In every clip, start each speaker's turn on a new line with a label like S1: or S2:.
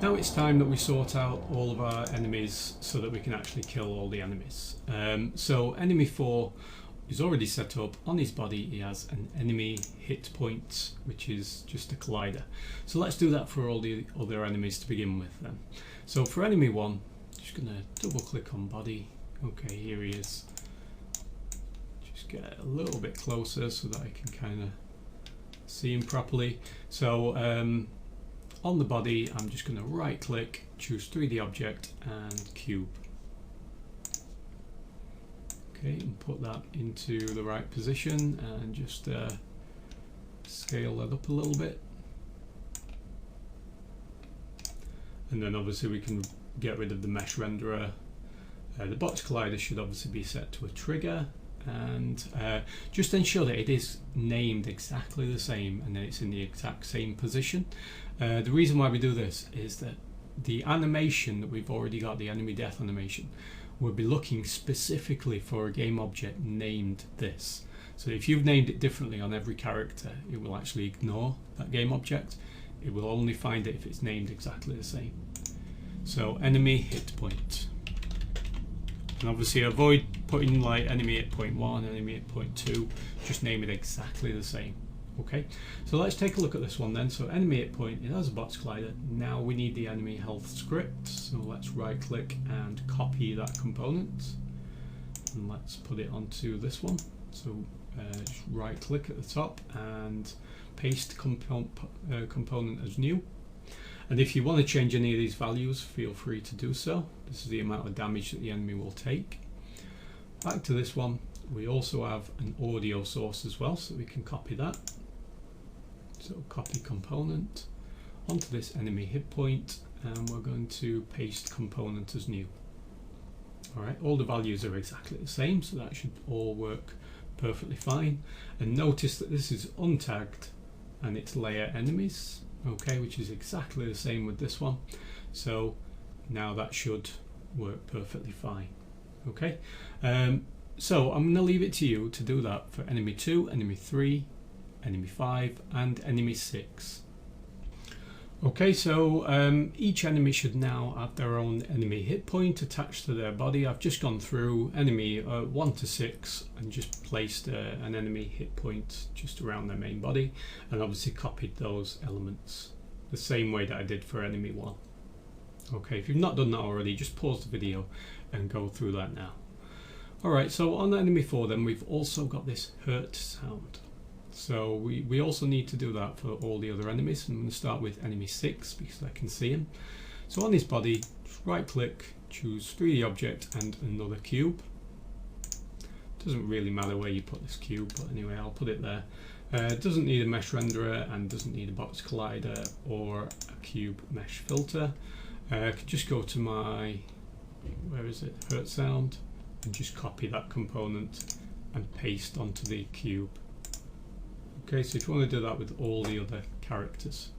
S1: Now it's time that we sort out all of our enemies so that we can actually kill all the enemies. So enemy 4 is already set up. On his body he has an enemy hit point, which is just a collider. So let's do that for all the other enemies to begin with then. So for enemy 1, just going to double click on body. Okay, here he is. Just get a little bit closer so that I can kind of see him properly. So on the body, I'm just going to right click, choose 3D object and cube. Okay, and put that into the right position and just scale that up a little bit. And then obviously we can get rid of the mesh renderer. The box collider should obviously be set to a trigger, and just ensure that it is named exactly the same and that it's in the exact same position. The reason why we do this is that the animation that we've already got, the enemy death animation, we'll be looking specifically for a game object named this. So if you've named it differently on every character, it will actually ignore that game object. It will only find it if it's named exactly the same. So enemy hit point. And obviously avoid putting like enemy hit point 1, enemy hit point 2, just name it exactly the same. Okay, so let's take a look at this one then. So enemy hit point, it has a box collider. Now we need the enemy health script. So let's right click and copy that component. And let's put it onto this one. So just right click at the top and paste component as new. And if you want to change any of these values, feel free to do so. This is the amount of damage that the enemy will take. Back to this one, we also have an audio source as well, so we can copy that. So copy component onto this enemy hit point, and we're going to paste component as new. Alright, all the values are exactly the same, so that should all work perfectly fine. And notice that this is untagged and it's layer enemies. Okay, which is exactly the same with this one. So now that should work perfectly fine. Okay, so I'm going to leave it to you to do that for enemy 2, enemy 3, enemy 5 and enemy 6. Okay, so each enemy should now have their own enemy hit point attached to their body. I've just gone through enemy 1 to 6 and just placed an enemy hit point just around their main body, and obviously copied those elements the same way that I did for enemy 1. Okay, if you've not done that already, just pause the video and go through that now. Alright, so on enemy 4 then, we've also got this hurt sound. So we also need to do that for all the other enemies. I'm going to start with enemy 6 because I can see him. So on his body, just right click, choose 3D object and another cube. Doesn't really matter where you put this cube, but anyway, I'll put it there. It doesn't need a mesh renderer and doesn't need a box collider or a cube mesh filter. I could just go to my, where is it, hurt sound, and just copy that component and paste onto the cube. Okay, so if you want to do that with all the other characters.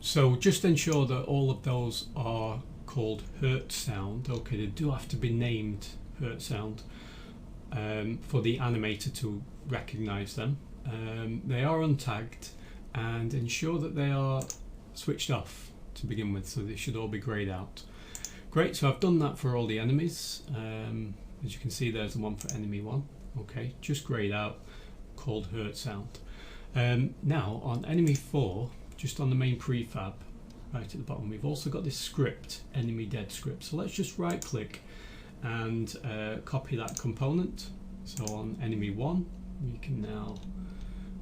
S1: So just ensure that all of those are called hurt sound. Okay, they do have to be named hurt sound for the animator to recognize them. They are untagged, and ensure that they are switched off to begin with, so they should all be grayed out. Great, so I've done that for all the enemies. As you can see, there's the one for enemy 1. Okay, just grayed out, called hurt sound. Now on enemy 4, just on the main prefab right at the bottom, we've also got this script, enemy dead script. So let's just right click and copy that component. So on enemy 1, we can now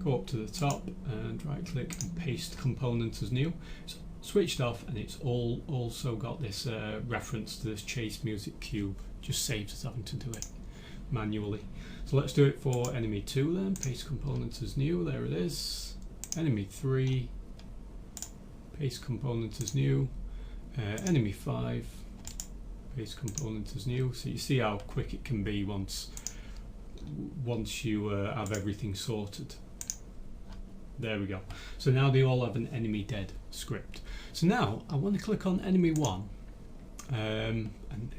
S1: go up to the top and right click and paste component as new. So switched off, and it's also got this reference to this chase music cube. Just saves us having to do it manually. So let's do it for enemy 2 then. Paste component as new, there it is. Enemy 3, paste component as new. Enemy 5, paste component as new. So you see how quick it can be once you have everything sorted. There we go. So now they all have an enemy dead script. So now I want to click on enemy 1, and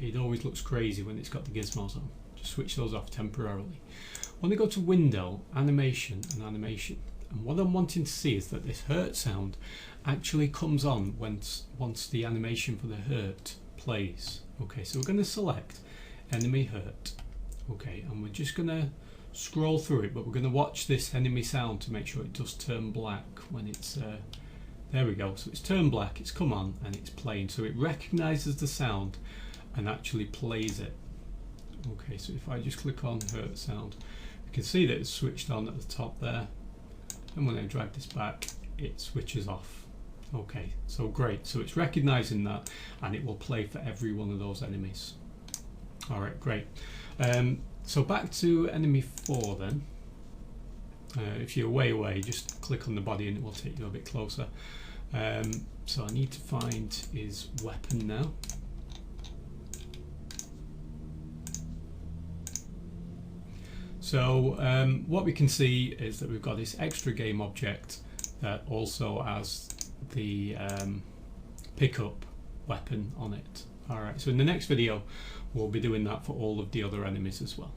S1: it always looks crazy when it's got the gizmos on. Just switch those off temporarily. I want to go to window, animation and animation. And what I'm wanting to see is that this hurt sound actually comes on once the animation for the hurt plays. Okay, so we're going to select enemy hurt. Okay, and we're just going to scroll through it, but we're going to watch this enemy sound to make sure it does turn black when it's there we go. So it's turned black, it's come on, and it's playing. So it recognizes the sound and actually plays it. Okay, so if I just click on hurt sound, you can see that it's switched on at the top there, and when I drag this back it switches off. Okay, so great, so it's recognizing that and it will play for every one of those enemies. Alright, great. So back to enemy 4 then. If you're way away, just click on the body and it will take you a bit closer. So I need to find his weapon now. So what we can see is that we've got this extra game object that also has the pickup weapon on it. Alright, so in the next video we'll be doing that for all of the other enemies as well.